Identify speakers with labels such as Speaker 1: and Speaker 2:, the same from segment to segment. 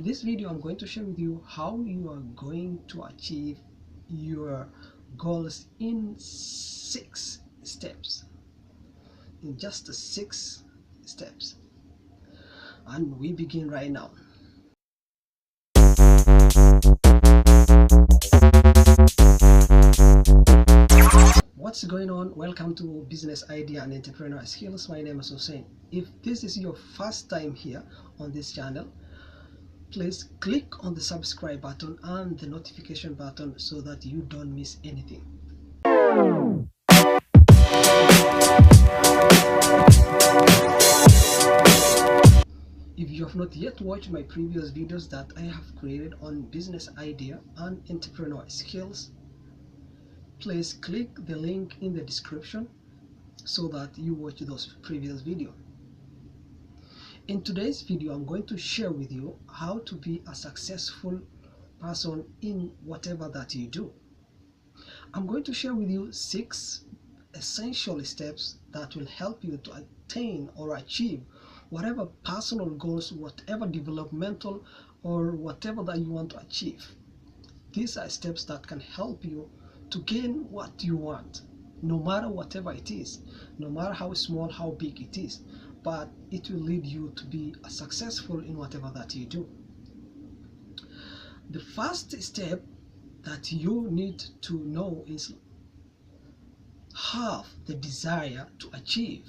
Speaker 1: In this video, I'm going to share with you how you are going to achieve your goals in 6 steps. In just 6 steps. And we begin right now. What's going on? Welcome to Business Idea and Entrepreneur Skills. My name is Hussein. If this is your first time here on this channel, please click on the subscribe button and the notification button so that you don't miss anything. If you have not yet watched my previous videos that I have created on business idea and entrepreneur skills, please click the link in the description so that you watch those previous videos. In today's video, I'm going to share with you how to be a successful person in whatever that you do. I'm going to share with you 6 essential steps that will help you to attain or achieve whatever personal goals, whatever developmental or whatever that you want to achieve. These are steps that can help you to gain what you want, no matter whatever it is, no matter how small, how big it is, but it will lead you to be successful in whatever that you do. The first step that you need to know is have the desire to achieve.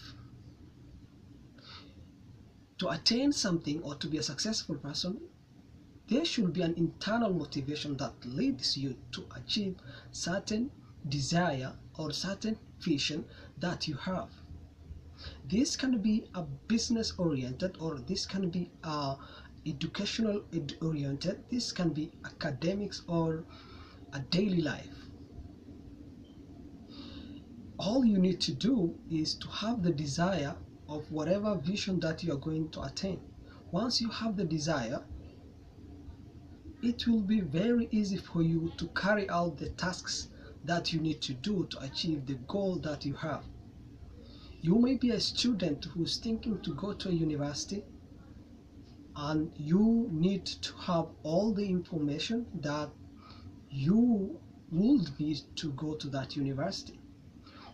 Speaker 1: To attain something or to be a successful person, there should be an internal motivation that leads you to achieve certain desire or certain vision that you have. This can be a business oriented, or this can be educational oriented, this can be academics or a daily life. All you need to do is to have the desire of whatever vision that you are going to attain. Once you have the desire, it will be very easy for you to carry out the tasks that you need to do to achieve the goal that you have. You may be a student who's thinking to go to a university, and you need to have all the information that you would need to go to that university.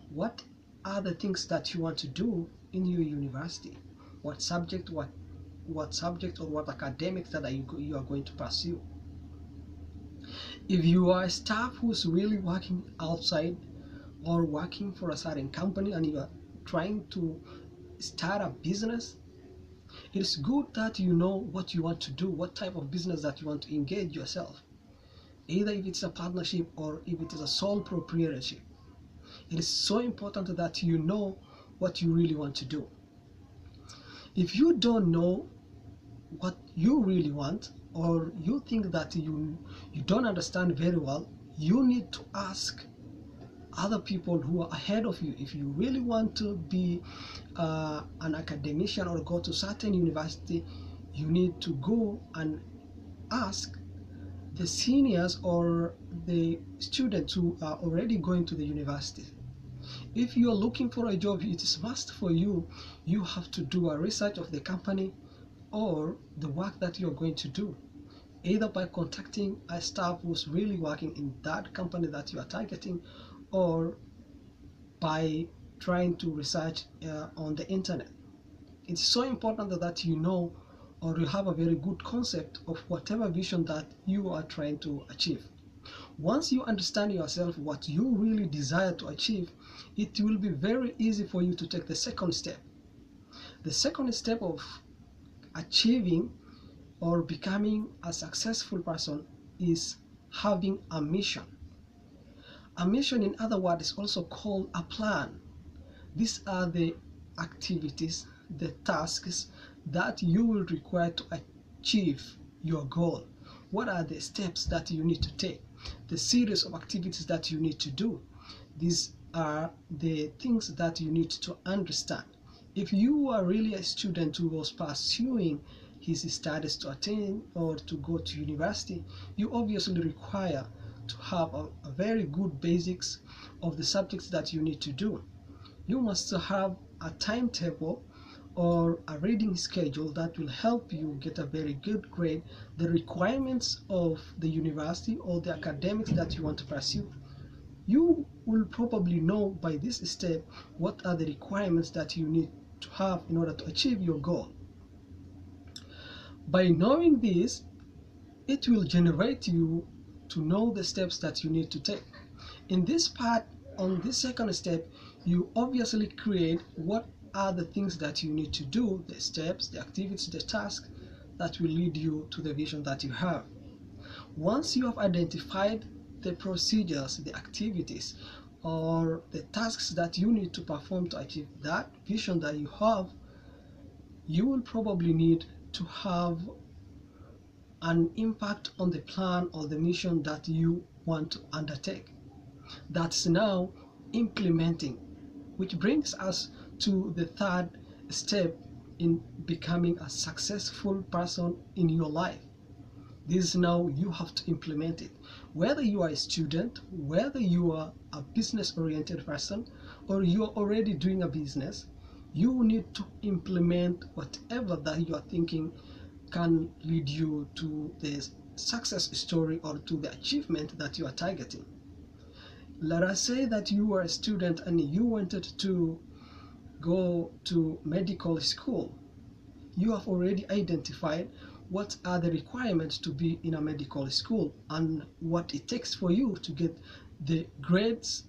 Speaker 1: What are the things that you want to do in your university? What subject, what subject or what academics that you are going to pursue? If you are a staff who's really working outside or working for a certain company and you are trying to start a business, it is good that you know what you want to do, what type of business that you want to engage yourself. Either if it's a partnership or if it is a sole proprietorship. It is so important that you know what you really want to do. If you don't know what you really want, or you think that you don't understand very well, you need to ask other people who are ahead of you. If you really want to be an academician or go to certain university, you need to go and ask the seniors or the students who are already going to the university. If you are looking for a job, it is must for you. You have to do a research of the company or the work that you're going to do, either by contacting a staff who's really working in that company that you are targeting, or by trying to research on the internet. It's so important that you know or you have a very good concept of whatever vision that you are trying to achieve. Once you understand yourself, what you really desire to achieve, it will be very easy for you to take the second step. The second step of achieving or becoming a successful person is having a mission. A mission, in other words, is also called a plan. These are the activities, the tasks that you will require to achieve your goal. What are the steps that you need to take? The series of activities that you need to do. These are the things that you need to understand. If you are really a student who was pursuing his studies to attain or to go to university, you obviously require to have a very good basics of the subjects that you need to do. You must have a timetable or a reading schedule that will help you get a very good grade, the requirements of the university or the academics that you want to pursue, you will probably know by this step what are the requirements that you need to have in order to achieve your goal. By knowing this, it will generate you to know the steps that you need to take. In this part, on this second step, you obviously create what are the things that you need to do, the steps, the activities, the tasks that will lead you to the vision that you have. Once you have identified the procedures, the activities, or the tasks that you need to perform to achieve that vision that you have, you will probably need to have an impact on the plan or the mission that you want to undertake. That's now implementing, which brings us to the third step in becoming a successful person in your life. This is now you have to implement it. Whether you are a student, whether you are a business-oriented person, or you are already doing a business, you need to implement whatever that you are thinking can lead you to the success story or to the achievement that you are targeting. Let us say that you were a student and you wanted to go to medical school. You have already identified what are the requirements to be in a medical school and what it takes for you to get the grades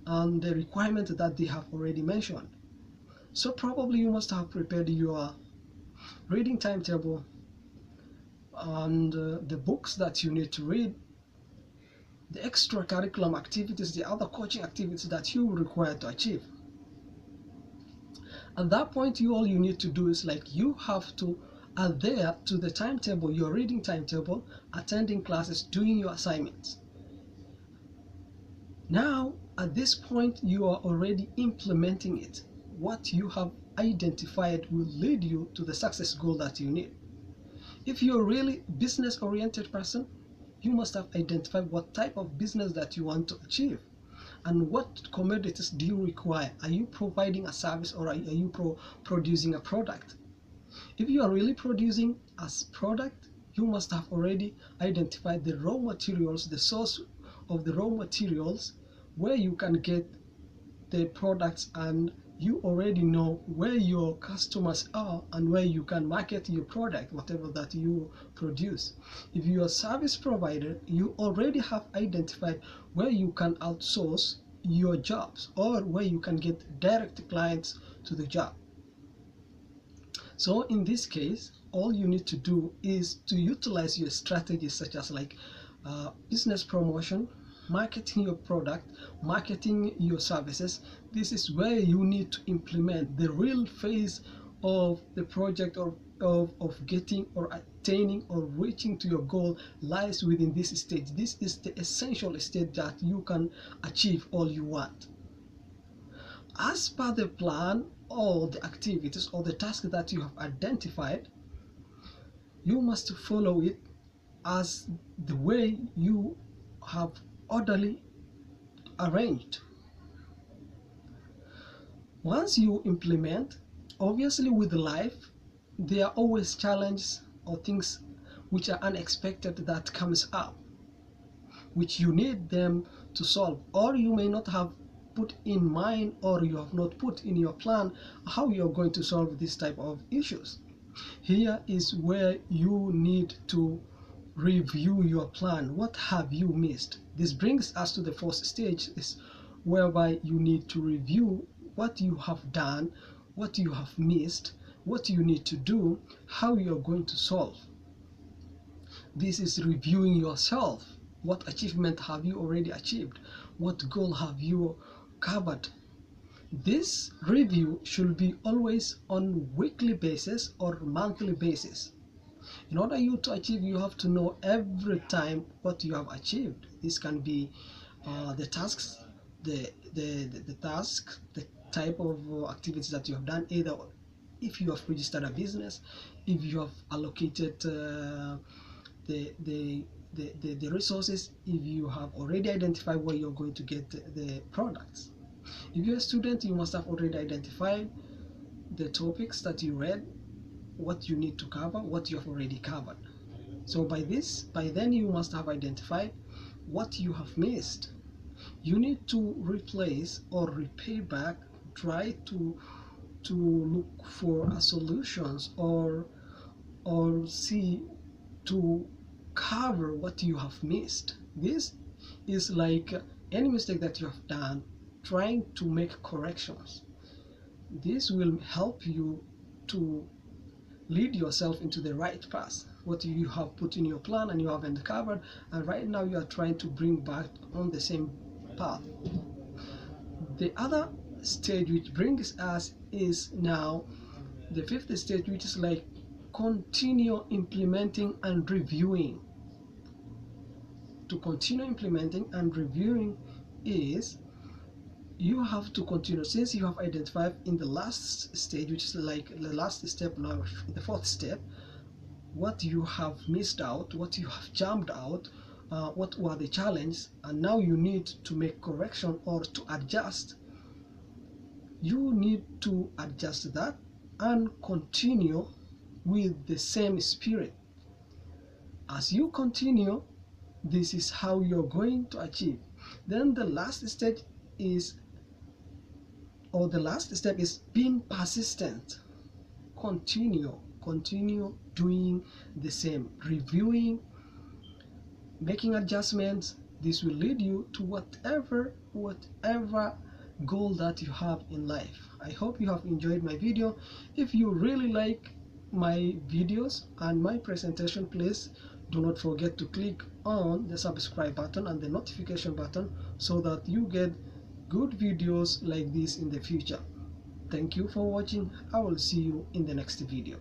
Speaker 1: and the requirements that they have already mentioned. So probably you must have prepared your reading timetable and the books that you need to read, the extra curriculum activities, the other coaching activities that you require to achieve. At that point, all you need to do is like you have to adhere to the timetable, your reading timetable, attending classes, doing your assignments. Now, at this point, you are already implementing it. What you have identified will lead you to the success goal that you need. If you're really business-oriented person, you must have identified what type of business that you want to achieve and what commodities do you require. Are you providing a service or are you producing a product? If you are really producing a product, you must have already identified the raw materials, the source of the raw materials, where you can get the products, and you already know where your customers are and where you can market your product, whatever that you produce. If you're a service provider, you already have identified where you can outsource your jobs or where you can get direct clients to the job. So in this case, all you need to do is to utilize your strategies such as like business promotion, marketing your product, marketing your services. This is where you need to implement the real phase of the project or of getting or attaining or reaching to your goal lies within this stage. This is the essential stage that you can achieve all you want. As per the plan or the activities or the task that you have identified, you must follow it as the way you have orderly arranged. Once you implement, obviously with life, there are always challenges or things which are unexpected that comes up, which you need them to solve, or you may not have put in mind or you have not put in your plan how you're going to solve this type of issues. Here is where you need to review your plan. What have you missed? This brings us to the fourth stage, is whereby you need to review what you have done, what you have missed, what you need to do, how you're going to solve. This is reviewing yourself. What achievement have you already achieved? What goal have you covered? This review should be always on weekly basis or monthly basis. In order you to achieve, you have to know every time what you have achieved. This can be the tasks, the task, the type of activities that you have done, either if you have registered a business, if you have allocated the resources, if you have already identified where you're going to get the products. If you're a student, you must have already identified the topics that you read, what you need to cover, what you have already covered. So by then you must have identified what you have missed. You need to replace or repay back, try to look for solutions or see to cover what you have missed. This is like any mistake that you have done, trying to make corrections. This will help you to lead yourself into the right path. What you have put in your plan and you haven't covered, and right now you are trying to bring back on the same path. The other stage which brings us is now the fifth stage, which is like continue implementing and reviewing. To continue implementing and reviewing is you have to continue, since you have identified in the last stage, which is like the last step now, the fourth step, what you have missed out, what you have jumped out, what were the challenges, and now you need to make correction or to adjust. You need to adjust that and continue with the same spirit. As you continue, this is how you're going to achieve. Then the last stage is, or the last step is being persistent. Continue doing the same, reviewing, making adjustments. This will lead you to whatever goal that you have in life. I hope you have enjoyed my video. If you really like my videos and my presentation, please do not forget to click on the subscribe button and the notification button so that you get good videos like this in the future. Thank you for watching. I will see you in the next video.